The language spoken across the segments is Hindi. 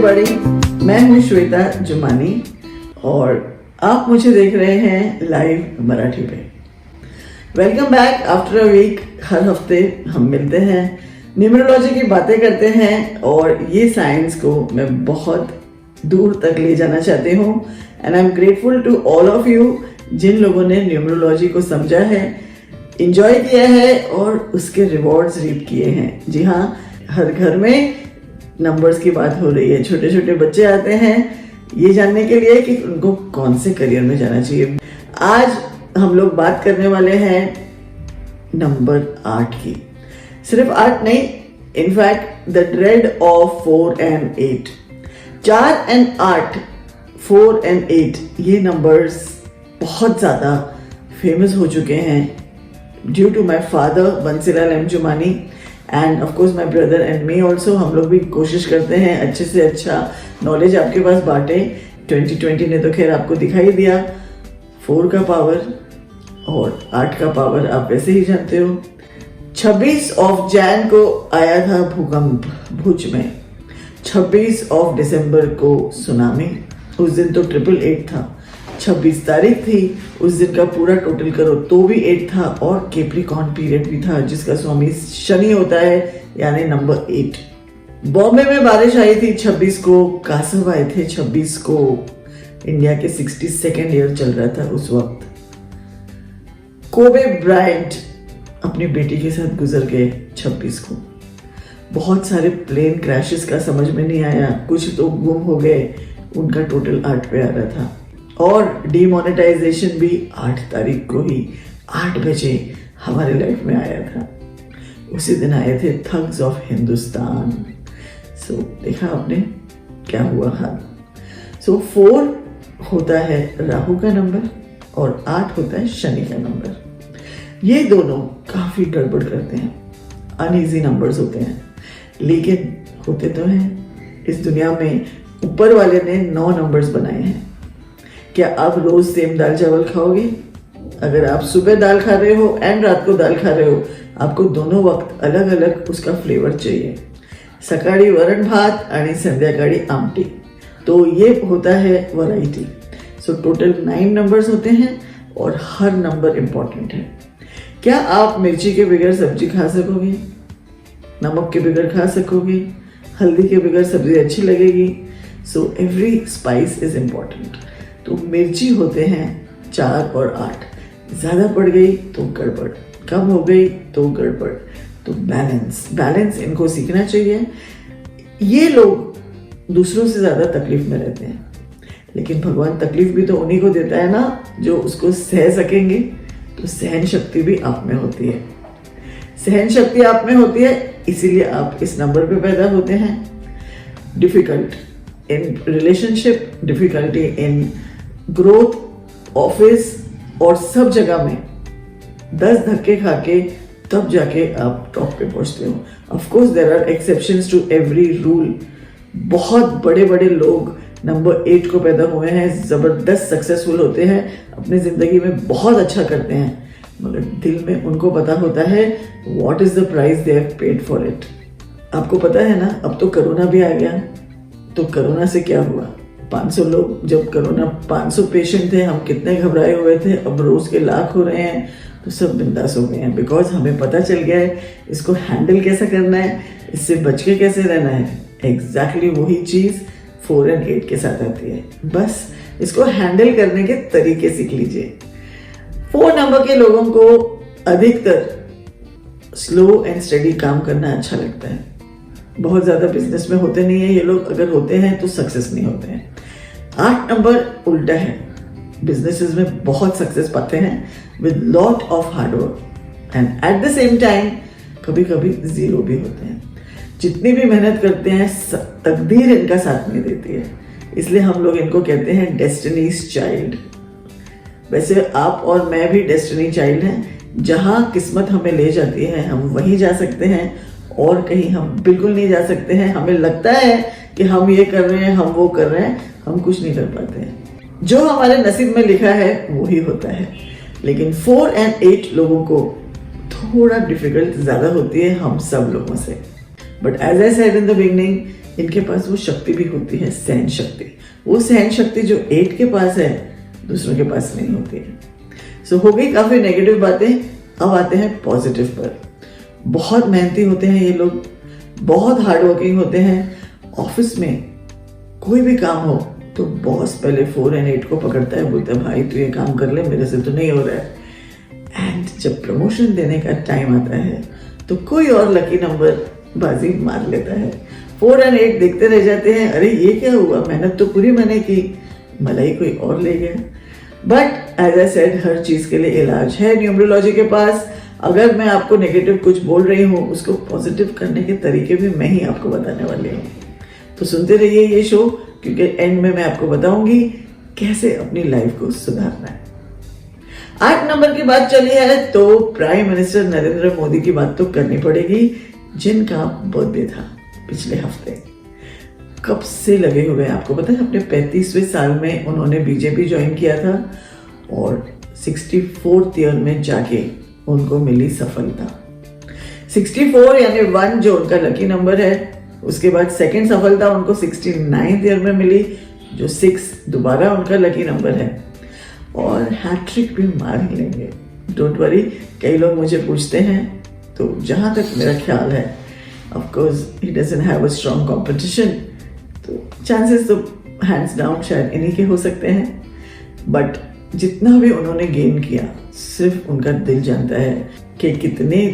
एवरीबॉडी, मैं हूँ श्वेता जुमानी और आप मुझे देख रहे हैं लाइव मराठी पे। Welcome back after a week. हर हफ्ते हम मिलते हैं, न्यूमरोलॉजी की बातें करते हैं और ये साइंस को मैं बहुत दूर तक ले जाना चाहती हूँ। And I am grateful to all of you जिन लोगों ने न्यूमरोलॉजी को समझा है, इंजॉय किया है और उसके रिवॉर्ड्स रीप किए हैं। जी हाँ, हर घर में नंबर्स की बात हो रही है। छोटे छोटे बच्चे आते हैं ये जानने के लिए कि उनको कौन से करियर में जाना चाहिए। आज हम लोग बात करने वाले हैं नंबर 8 की। सिर्फ 8 नहीं, in fact the dread of 4 and 8। 4 and 8, 4 and 8 ये नंबर्स बहुत ज़्यादा फेमस हो चुके हैं due to my father Bansilal M Jumani and of course my brother and me also. हम लोग भी कोशिश करते हैं अच्छे से अच्छा नॉलेज आपके पास बांटे। 2020 ने तो खैर आपको दिखाई दिया 4 का पावर और 8 का पावर आप वैसे ही जानते हो। 26 जनवरी को आया था भूकंप भुज में, 26 दिसंबर को सुनामी, उस दिन तो 888 था। 26 तारीख थी, उस दिन का पूरा टोटल करो तो भी 8 था और कैप्रिकॉर्न पीरियड भी था जिसका स्वामी शनि होता है, यानी नंबर 8। बॉम्बे में बारिश आई थी 26 को, कासव आए थे 26 को। इंडिया के 62nd ईयर चल रहा था उस वक्त। कोबे ब्रायंट अपनी बेटी के साथ गुजर गए 26 को। बहुत सारे प्लेन क्रैशेस का समझ में नहीं आया, कुछ तो गुम हो गए, उनका टोटल 8 पे आ रहा था। और डीमोनेटाइजेशन भी 8 तारीख को ही 8 बजे हमारे लाइफ में आया था। उसी दिन आए थे थग्स ऑफ हिंदुस्तान। सो देखा आपने क्या हुआ हाल। सो 4 होता है राहु का नंबर और 8 होता है शनि का नंबर। ये दोनों काफी गड़बड़ करते हैं, अनईजी नंबर्स होते हैं, लेकिन होते तो हैं। इस दुनिया में ऊपर वाले ने 9 नंबर्स बनाए हैं। क्या आप रोज सेम दाल चावल खाओगे? अगर आप सुबह दाल खा रहे हो एंड रात को दाल खा रहे हो, आपको दोनों वक्त अलग अलग उसका फ्लेवर चाहिए। सकाळी वरण भात आणि संध्याकाळी आमटी, तो ये होता है वैरायटी। सो टोटल 9 नंबर्स होते हैं और हर नंबर इंपॉर्टेंट है। क्या आप मिर्ची के बगैर सब्जी खा सकोगे? नमक के बगैर खा सकोगे? हल्दी के बगैर सब्जी अच्छी लगेगी? So every spice is important. तो मिर्ची होते हैं 4 और 8, ज्यादा पड़ गई तो गड़बड़, कम हो गई तो गड़बड़। तो बैलेंस इनको सीखना चाहिए। ये लोग दूसरों से ज्यादा तकलीफ में रहते हैं, लेकिन भगवान तकलीफ भी तो उन्हीं को देता है ना जो उसको सह सकेंगे। तो सहन शक्ति भी आप में होती है, सहन शक्ति आप में होती है, इसीलिए आप इस नंबर पे पैदा होते हैं। Difficult in relationship, difficulty in growth, office और सब जगह में 10 धक्के खा के तब जाके आप टॉप पे पहुंचते हो। Of course there are exceptions to every rule. बहुत बड़े बड़े लोग नंबर 8 को पैदा हुए हैं, जबरदस्त सक्सेसफुल होते हैं, अपनी जिंदगी में बहुत अच्छा करते हैं, मगर दिल में उनको पता होता है what is the price they have paid for it. आपको पता है ना, अब तो कोरोना भी आ गया। तो कोरोना से क्या हुआ? 500 लोग, जब कोरोना 500 पेशेंट थे, हम कितने घबराए हुए थे। अब रोज के लाख हो रहे हैं, तो सब बिंदास हो गए हैं, बिकॉज हमें पता चल गया है इसको हैंडल कैसे करना है, इससे बच के कैसे रहना है। एग्जैक्टली वही चीज 4 and 8 के साथ आती है। बस इसको हैंडल करने के तरीके सीख लीजिए। 4 नंबर के लोगों को अधिकतर स्लो एंड स्टडी काम करना अच्छा लगता है। बहुत ज्यादा बिजनेस में होते नहीं है ये लोग, अगर होते हैं तो सक्सेस नहीं होते हैं। 8 नंबर उल्टा है, बिजनेसेस में बहुत सक्सेस पाते हैं with lot of hard work and at the same time कभी कभी जीरो भी होते हैं। जितनी भी मेहनत करते हैं तकदीर इनका साथ नहीं देती है, इसलिए हम लोग इनको कहते हैं डेस्टिनीज चाइल्ड। वैसे आप और मैं भी डेस्टिनी चाइल्ड हैं। जहां किस्मत हमें ले जाती है हम वहीं जा सकते हैं और कहीं हम बिल्कुल नहीं जा सकते हैं। हमें लगता है कि हम ये कर रहे हैं, हम वो कर रहे हैं, हम कुछ नहीं कर पाते हैं। जो हमारे नसीब में लिखा है वही होता है। लेकिन 4 and 8 लोगों को थोड़ा डिफिकल्ट ज्यादा होती है हम सब लोगों से। But as I said in the beginning, इनके पास वो शक्ति भी होती है, सहन शक्ति। वो सहन शक्ति जो 8 के पास है दूसरों के पास नहीं होती है। सो हो गई काफी नेगेटिव बातें, अब आते हैं पॉजिटिव पर। बहुत मेहनती होते हैं ये लोग, बहुत हार्ड वर्किंग होते हैं। ऑफिस में कोई भी काम हो तो बॉस पहले 4 और 8 को पकड़ता है, बोलता है भाई तू ये काम कर ले, मेरे से तो नहीं हो रहा है। एंड जब प्रमोशन देने का टाइम आता है तो कोई और लकी नंबर बाजी मार लेता है। 4 और 8 देखते रह जाते हैं, अरे ये क्या हुआ, मेहनत तो पूरी मैंने की, मलाई कोई और ले गया। बट एज आई सेड, हर चीज के लिए इलाज है न्यूमरोलॉजी के पास। अगर मैं आपको नेगेटिव कुछ बोल रही हूँ, उसको पॉजिटिव करने के तरीके भी मैं ही आपको बताने वाली हूँ। तो सुनते रहिए ये शो, क्योंकि एंड में मैं आपको बताऊंगी कैसे अपनी लाइफ को सुधारना है। 8 नंबर की बात चली है तो प्राइम मिनिस्टर नरेंद्र मोदी की बात तो करनी पड़ेगी, जिनका बर्थडे था पिछले हफ्ते। कब से लगे हुए हैं आपको पता है, अपने 35वें साल में उन्होंने बीजेपी ज्वाइन किया था और 64th ईयर में जाके उनको मिली सफलता। 64 यानी 1 जो उनका लकी नंबर है। उसके बाद सेकंड सफलता उनको 69th ईयर में मिली, जो 6 दोबारा उनका लकी नंबर है। और हैट्रिक भी मार ही लेंगे, डोंट वरी। कई लोग मुझे पूछते हैं, तो जहां तक मेरा ख्याल है, of course he doesn't have a strong competition, तो चांसेस तो हैंड्स डाउन शायद इन्हीं के हो सकते हैं। बट जितना भी उन्होंने गेन किया, सिर्फ उनका दिल जानता है कि कितनी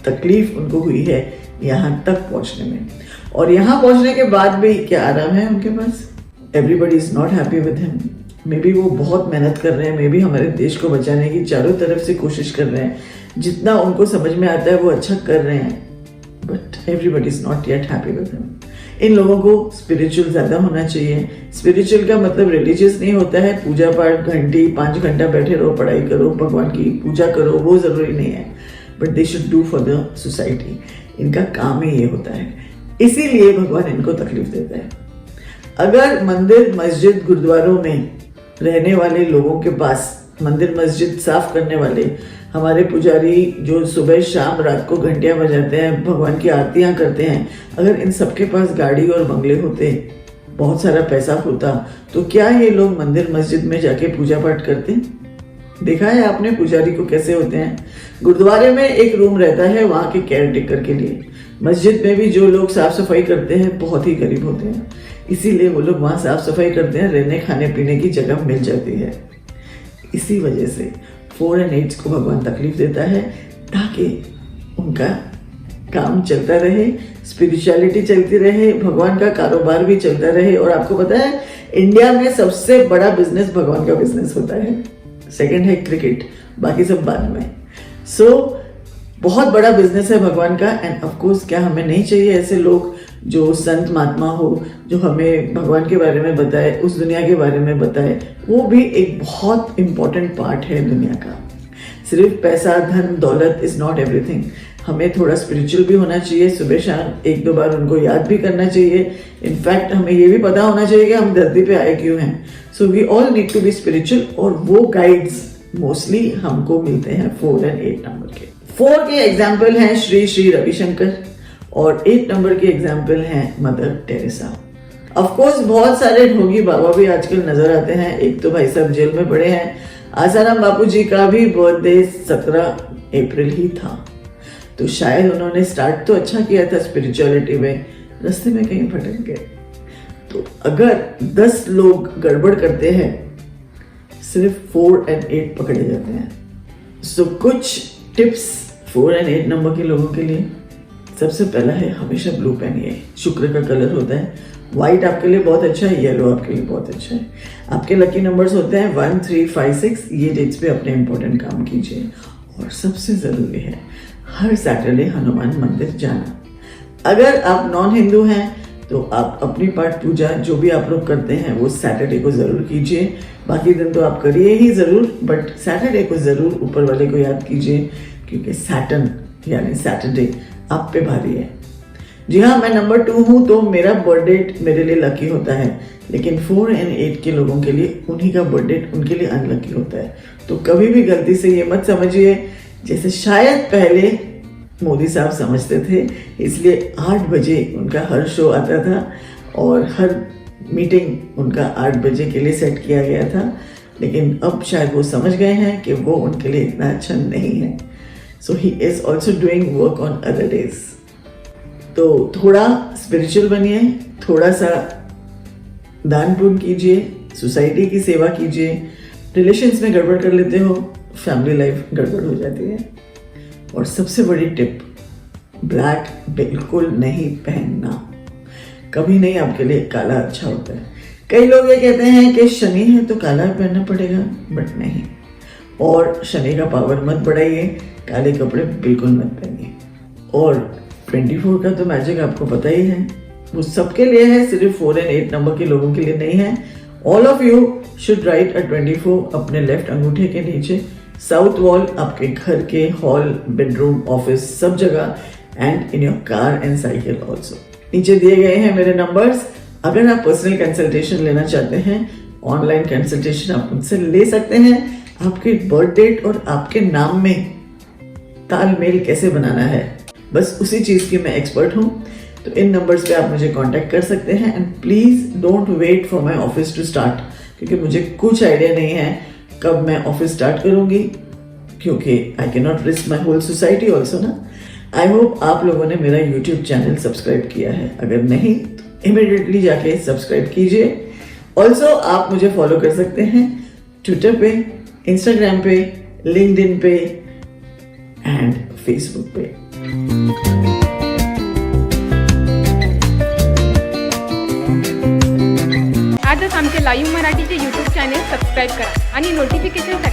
तकलीफ उनको हुई है यहाँ तक पहुंचने में। और यहाँ पहुंचने के बाद भी क्या आराम है उनके पास। Everybody is not happy with him. Maybe वो बहुत मेहनत कर रहे हैं, मे बी हमारे देश को बचाने की चारों तरफ से कोशिश कर रहे हैं, जितना उनको समझ में आता है वो अच्छा कर रहे हैं। But everybody is not yet happy with him. इन लोगों को स्पिरिचुअल ज्यादा होना चाहिए। स्पिरिचुअल का मतलब रिलीजियस नहीं होता है, पूजा पाठ घंटी 5 घंटा बैठे रहो, पढ़ाई करो, भगवान की पूजा करो, वो जरूरी नहीं है। But they should do for the society. इनका काम ही ये होता है, इसीलिए भगवान इनको तकलीफ देता है। अगर मंदिर मस्जिद गुरुद्वारों में रहने वाले लोगों के पास, मंदिर मस्जिद साफ करने वाले हमारे पुजारी जो सुबह शाम रात को घंटियां बजाते हैं, भगवान की आरतियां करते हैं, अगर इन सबके पास गाड़ी और बंगले होते, बहुत सारा पैसा होता, तो क्या ये लोग मंदिर मस्जिद में जाके पूजा पाठ करते? देखा है आपने पुजारी को कैसे होते हैं। गुरुद्वारे में एक रूम रहता है वहां के केयर टेकर के लिए। मस्जिद में भी जो लोग साफ सफाई करते हैं बहुत ही गरीब होते हैं, इसीलिए वो लोग वहां साफ सफाई करते हैं, रहने खाने पीने की जगह मिल जाती है। इसी वजह से 4 और 8 को भगवान तकलीफ देता है, ताकि उनका काम चलता रहे, स्पिरिचुअलिटी चलती रहे, भगवान का कारोबार भी चलता रहे। और आपको पता है इंडिया में सबसे बड़ा बिजनेस भगवान का बिजनेस होता है, सेकंड है क्रिकेट, बाकी सब बाद में। सो बहुत बड़ा बिजनेस है भगवान का। एंड ऑफ कोर्स क्या हमें नहीं चाहिए ऐसे लोग जो संत महात्मा हो, जो हमें भगवान के बारे में बताए, उस दुनिया के बारे में बताए। वो भी एक बहुत इंपॉर्टेंट पार्ट है दुनिया का। सिर्फ पैसा धन दौलत इज नॉट एवरीथिंग। हमें थोड़ा स्पिरिचुअल भी होना चाहिए, सुबह शाम 1-2 बार उनको याद भी करना चाहिए। इनफैक्ट हमें ये भी पता होना चाहिए कि हम धरती पे आए क्यों हैं। So we all need to be spiritual, और वो गाइड्स मोस्टली हमको मिलते हैं 4 और 8 नंबर के। 4 के एग्जाम्पल हैं श्री श्री रविशंकर, और 8 नंबर के एग्जाम्पल हैं मदर टेरेसा। ऑफ कोर्स बहुत सारे ढोंगी बाबा भी आजकल नजर आते हैं। एक तो भाई साहब जेल में पड़े हैं। आसाराम बापू जी का भी बर्थडे 17 अप्रैल ही था, तो शायद उन्होंने स्टार्ट तो अच्छा किया था स्पिरिचुअलिटी में, रास्ते में कहीं भटक गए। तो अगर 10 लोग गड़बड़ करते हैं, सिर्फ 4 और 8 पकड़े जाते हैं। सो कुछ टिप्स 4 और 8 नंबर के लोगों के लिए। सबसे पहला है, हमेशा ब्लू पहनिए। शुक्र का कलर होता है। व्हाइट आपके लिए बहुत अच्छा है, येलो आपके लिए बहुत अच्छा है। आपके लकी नंबर्स होते हैं 1, 3, 5, 6। ये डेट्स पे अपने इंपॉर्टेंट काम कीजिए। और सबसे जरूरी है हर सैटरडे हनुमान मंदिर जाना। अगर आप नॉन हिंदू हैं तो आप अपनी पाठ पूजा जो भी आप लोग करते हैं वो सैटरडे को जरूर कीजिए। बाकी दिन तो आप करिए ही जरूर, बट सैटरडे को जरूर ऊपर वाले को याद कीजिए, क्योंकि सैटर्न यानी सैटरडे आप पे भारी है। जी हाँ, मैं नंबर 2 हूँ, तो मेरा बर्थडे मेरे लिए लकी होता है, लेकिन 4 और 8 के लोगों के लिए उन्हीं का बर्थडे उनके लिए अनलकी होता है। तो कभी भी गलती से ये मत समझिए जैसे शायद पहले मोदी साहब समझते थे, इसलिए 8 बजे उनका हर शो आता था और हर मीटिंग उनका 8 बजे के लिए सेट किया गया था। लेकिन अब शायद वो समझ गए हैं कि वो उनके लिए इतना अच्छा नहीं है। So he is also doing work on other days. तो थोड़ा स्पिरिचुअल बनिए, थोड़ा सा दान पुण्य कीजिए, सोसाइटी की सेवा कीजिए। रिलेशंस में गड़बड़ कर लेते हो, फैमिली लाइफ गड़बड़ हो जाती है। और सबसे बड़ी टिप, ब्लैक बिल्कुल नहीं पहनना। कभी नहीं आपके लिए काला अच्छा होता है। कई लोग ये कहते हैं कि शनि है तो काला पहनना पड़ेगा, बट नहीं। और शनि का पावर मत बढ़ाइए, काले कपड़े बिल्कुल मत पहनिए। और 24 का तो मैजिक आपको पता ही है, वो सबके लिए है, सिर्फ 4 और 8 नंबर के लोगों के लिए नहीं है। All of you should write a 24 अपने लेफ्ट अंगूठे के नीचे, साउथ वॉल, आपके घर के हॉल, बेडरूम, ऑफिस, सब जगह, and in your car and cycle also. नीचे दिए गए हैं मेरे नंबर्स। अगर आप पर्सनल कंसल्टेशन लेना चाहते हैं, ऑनलाइन कंसल्टेशन आप मुझसे ले सकते हैं। आपके बर्थ डेट और आपके नाम में तालमेल कैसे बनाना है, बस उसी चीज की मैं एक्सपर्ट हूँ। तो इन नंबर्स पे आप मुझे कांटेक्ट कर सकते हैं। And please don't wait for my office to start, क्योंकि मुझे कुछ आइडिया नहीं है कब मैं ऑफिस स्टार्ट करूंगी, क्योंकि I can not risk my whole society also ना। आई होप आप लोगों ने मेरा यूट्यूब चैनल सब्सक्राइब किया है, अगर नहीं तो इमीडिएटली जाके सब्सक्राइब कीजिए। ऑल्सो आप मुझे फॉलो कर सकते हैं ट्विटर पे, इंस्टाग्राम पे, लिंक्डइन पे एंड फेसबुक पे। आजच आमचे लाईव्ह मराठीचे यूट्यूब चॅनेल सबस्क्राईब करा आणि नोटिफिकेशनसाठी